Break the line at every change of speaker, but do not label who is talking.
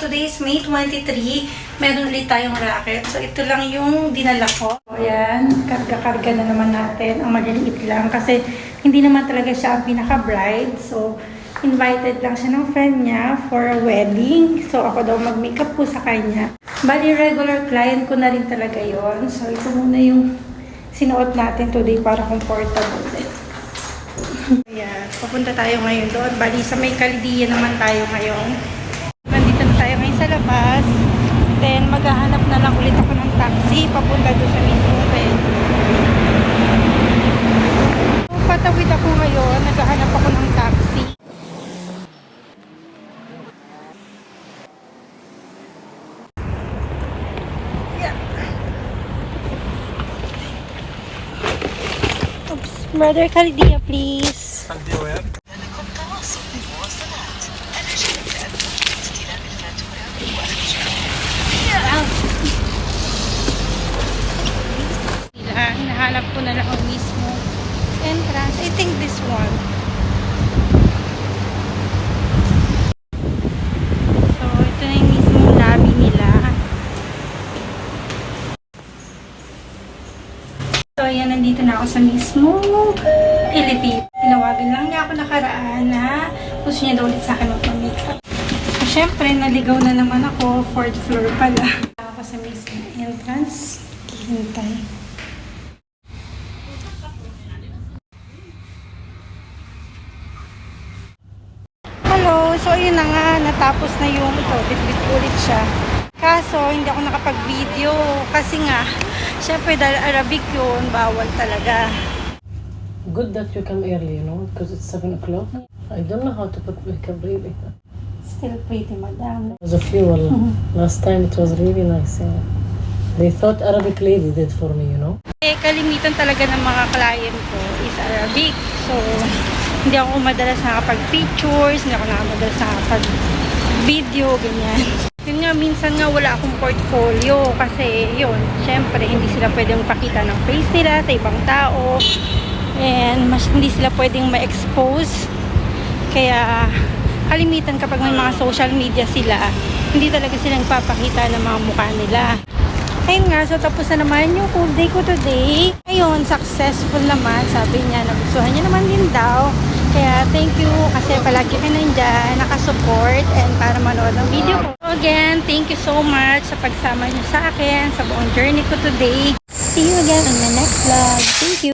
today is May 23. Meron ulit tayong racket. So, ito lang yung dinala ko. So, ayan. Karga-karga na naman natin. Ang maliliit lang. Kasi, hindi naman talaga siya ang pinaka-bride. So, invited lang siya ng friend niya for a wedding. So, ako daw mag-makeup po sa kanya. Bali, regular client ko na rin talaga yon. So, ito muna yung sinuot natin today para comfortable din. Ayan. Papunta tayo ngayon doon. Bali, sa may Caldia naman tayo ngayon. Nandito na tayo ngayon sa labas. Then, maghahanap na lang ulit ako ng taxi papunta doon sa mismo rin. So, patawid ako ngayon. Naghahanap ako ng taxi. Yeah. Oops. Brother Caldia, please.
Caldia where?
Hinahanap ko na lang ang mismo entrance. I think this one. So, ito na yung mismo lobby nila. So, ayan, nandito na ako sa mismo Philippines. Tinawagan lang niya ako nakaraan na gusto niya daw ulit sa akin mag-makeup. So, syempre, naligaw na naman ako. 4th floor pala. Ako sa mismo entrance. Hintay. Hello! So, yun na nga. Natapos na yung ito. Bit-bit ulit siya. Kaso, hindi ako nakapag-video. Kasi nga, syempre dahil Arabic yun, bawal talaga.
Good that you come early, you know, because it's 7 o'clock. I don't know how to put makeup really.
Still pretty, madam.
It was a few, last time it was really nice. Yeah. They thought Arabic lady did for me, you know.
Eh, kalimitan talaga ng mga client ko is Arabic. So, hindi ako madalas nakapag-pictures, hindi ako madalas nakapag-video, ganyan. Yun nga, minsan nga wala akong portfolio kasi yun, syempre hindi sila pwedeng pakita ng face nila sa ibang tao and mas hindi sila pwedeng ma-expose. Kaya kalimitan kapag may mga social media sila, hindi talaga sila nagpapakita ng mga mukha nila. Ayun nga, so tapos na naman yung full day ko today. Ayun, successful naman. Sabi niya, nagustuhan niya naman din daw. Kaya thank you kasi palagi ka nandyan, nakasupport and para manood ng video ko. So again, thank you so much sa pagsama niyo sa akin sa buong journey ko today. See you again on the next vlog. Thank you.